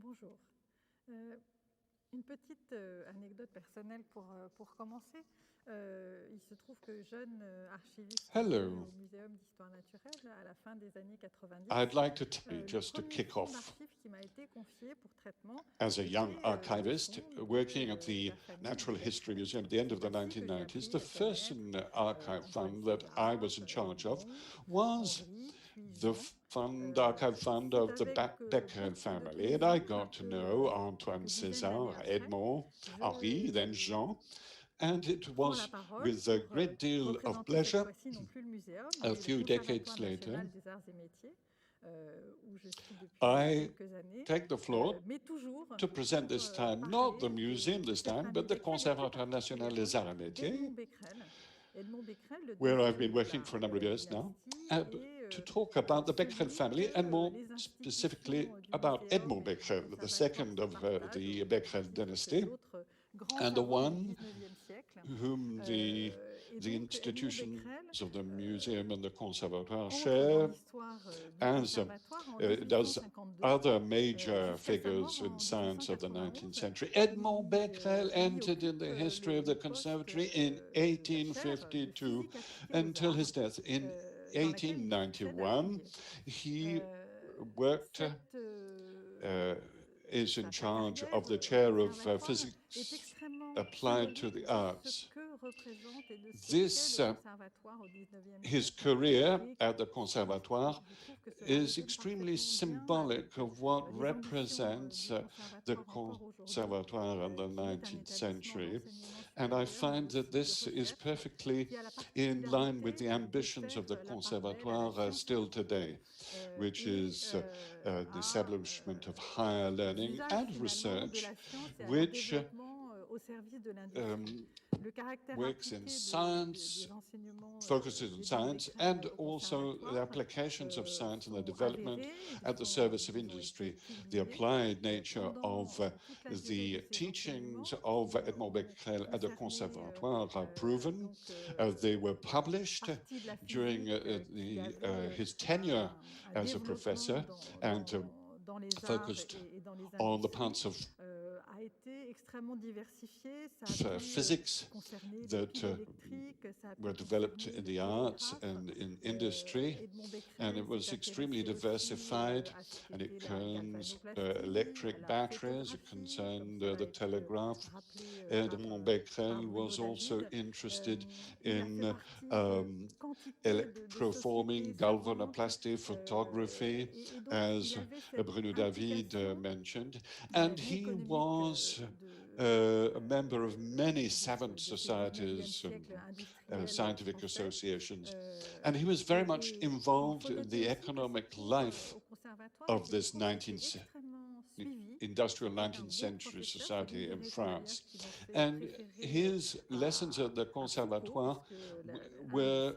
Bonjour. Une petite anecdote personnelle pour commencer. Il se trouve que jeune archiviste Hello. au Muséum d'Histoire naturelle à la fin des années 90. I'd like to tell you, just to kick off, qui m'a été confié pour traitement as a young était, archivist le working at fonds the de la famille Natural Becquerel. History Museum at the end of the C'est ainsi que j'ai 1990, appris the à first connaître, archive fund that Antoine I was in César, charge of Edmond, was Henri, puis the Jean. archive fund C'est of the avec Becquerel beaucoup de family. And I plaisir got to que know Antoine quelques dizaines d'années César, après, Edmond, Henri, then Jean. And it prends la was parole with a pour great deal of représenter cette pleasure, fois-ci non plus le muséum, a mais le few decades Conservatoire later, national des arts et métiers, où je suis depuis I quelques années, take the floor mais toujours to present pour this time, not the parler museum de this cet time, ami but the Becquerel et plus Conservatoire National des Arts et particulièrement Métiers, Edmond Becquerel. Edmond Becquerel, le where I've deuxième been de working for a number of la years now, dynastie, et to talk about the Becquerel celui family and que more les specifically institutions du about muséum Edmond et du Becquerel, the conservatoire second se of partagent the au Becquerel titre dynasty, d'autres grands and the savants du one 19e siècle. whom Et the donc Edmond institutions Becquerel, of the museum and the Conservatoire entre dans share, l'histoire du as conservatoire en does 1852 other major jusqu'à sa mort figures in en science of the 1891. 19th century. Edmond Becquerel Il y entered in the occupe history of the conservatory in la chaire de 1852 physique appliquée aux until arts, his death in dans laquelle il succède à 1891. Cuvier. He worked, is in Sa charge carrière of the au chair of conservatoire est physics extrêmement applied to symbolique the de ce arts. que représente et de ce This, qu'est le conservatoire au 19e his siècle. career Et at the Conservatoire je trouve que cela is résonne extremely parfaitement bien symbolic avec of what les ambitions represents du the conservatoire encore aujourd'hui, Conservatoire in the qui est un 19th établissement century. d'enseignement And I supérieur, mais find that aussi de this is recherche, perfectly qui a la in line with particularité the de ambitions of the faire la part belle à la Conservatoire science still infuse, today, which is the à establishment of higher learning l'usage and finalement de research, la science et à leur which développement au service de l'industrie. Le caractère works in appliqué science, des enseignements focuses on d'Edmond science, Becquerel and au also the conservatoire applications of science and the sont development avérés, at the service of ils ont été industry, the publiés applied nature pendant of toute la durée de the ces teachings enseignements of qui Edmond ont Becquerel at the concerné Conservatoire are proven. donc They were la published partie de la during physique qui avait his tenure un as a développement professor and dans les arts focused et dans les on the industries, parts of a été extremement diversifié. Ça a pu physics concerner les that piles électriques, ça a pu were developed concerner in le the arts télégraphe. and in industry, Edmond and Becquerel it was s'est extremely intéressé aussi diversified, à ce and it qu'était la concerns galvanoplastie, à electric la batteries, it photographie, comme concerned cela a the été telegraph. rappelé Edmond par Becquerel Bruno was also David. interested Il a fait in partie de quantité de sociétés electroforming, savantes, galvanoplasty, photography, et donc il as avait cette Bruno David implication mentioned, dans la and vie he économique was a member of many savant de ce 19e societies siècle and industriel scientific français. associations. And he was very much Il involved faut in noter the aussi que economic ce cours life au conservatoire of était this toujours été extrêmement suivi. industrial C'était un 19th bon century professeur. C'est l'une society des in raisons d'ailleurs France. qui m'ont fait And préférer his lessons at the à ce cours, Conservatoire puisque un de were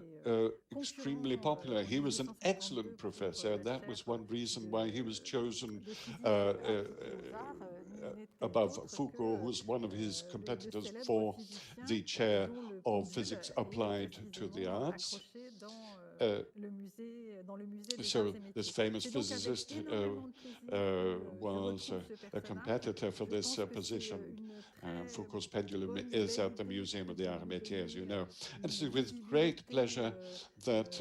ses extremely concurrents popular. en He was an 1852 excellent pour professor. la That chaire was one reason why he was chosen de physique appliquée aux arts n'était above autre Foucault, who que was one of his le competitors célèbre for physicien the chair dont le of pendule physics est applied to the précisément arts. accroché dans le musée des So arts et this métiers. famous C'est donc avec physicist énormément de plaisir que je was retrouve ce a personnage. competitor for Je this pense que c'est position. une très Foucault's pendulum bonne, is belle at the idée Museum of the de Arts et lui Métiers, as you donner know. And une it's with great visibilité, pleasure that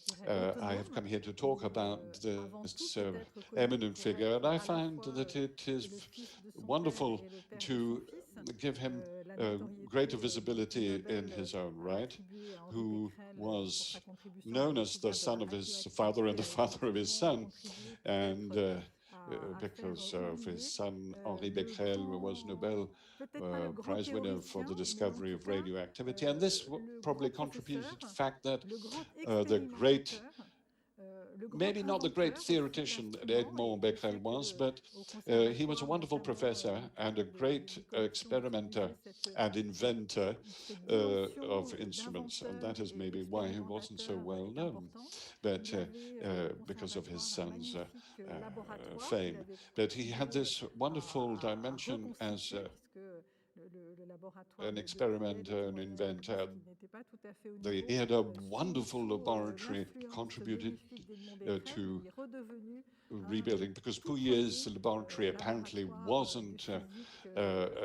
je dirais, I have autonome, come here to talk et about avant tout this peut-être connu eminent pour figure. être And I à la find fois that it is le fils de son père wonderful et le père de son to fils. give him La greater notoriété du prix visibility in Nobel his own right, attribué à Henri who Becquerel pour sa was contribution à known as the la filière de son la of his father and radioactivité, the a father of his effectivement son. contribué And peut-être à faire because of his oublier son, Henri le Becquerel was Nobel peut-être pas le grand Prize winner for théoricien, the mais en discovery tout of cas radioactivity. And this le probably grand contributed professeur, to the fact that le grand the great, expérimentateur, le grand maybe not the great inventeur aussi theoretician that d'instruments, Edmond et je Becquerel sais was, que but au he was a conservatoire, wonderful notamment professor dans le and a cadre great des collections experimenter utilisées and inventor cette dimension of instruments. And d'inventeur that is et maybe why he wasn't so expérimentateur well est known, important. but Il avait au because of his conservatoire un son's magnifique laboratoire qu'il fame. avait But he had contribué this wonderful à dimension as reconstituer, puisque le laboratoire an de Cuvier experimenter, an témoignait inventor. qu'il n'était pas tout à fait au He niveau had a sous wonderful laboratory l'influence contributed bénéfique d'Edmond Becquerel, to qui rebuilding, because Pouillet's laboratory apparently wasn't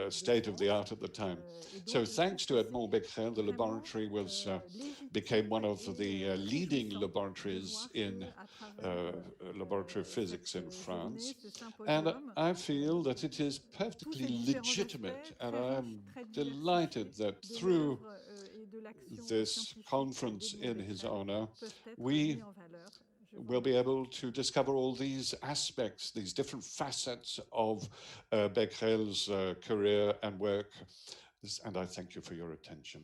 state of the art at the time. So thanks to Edmond Becquerel, the laboratory became one of the leading laboratories in laboratory physics in France. And I feel that it is perfectly legitimate, and I'm delighted that through this conference in his honor, we will be able to discover all these aspects, these different facets of Becquerel's career and work. And I thank you for your attention.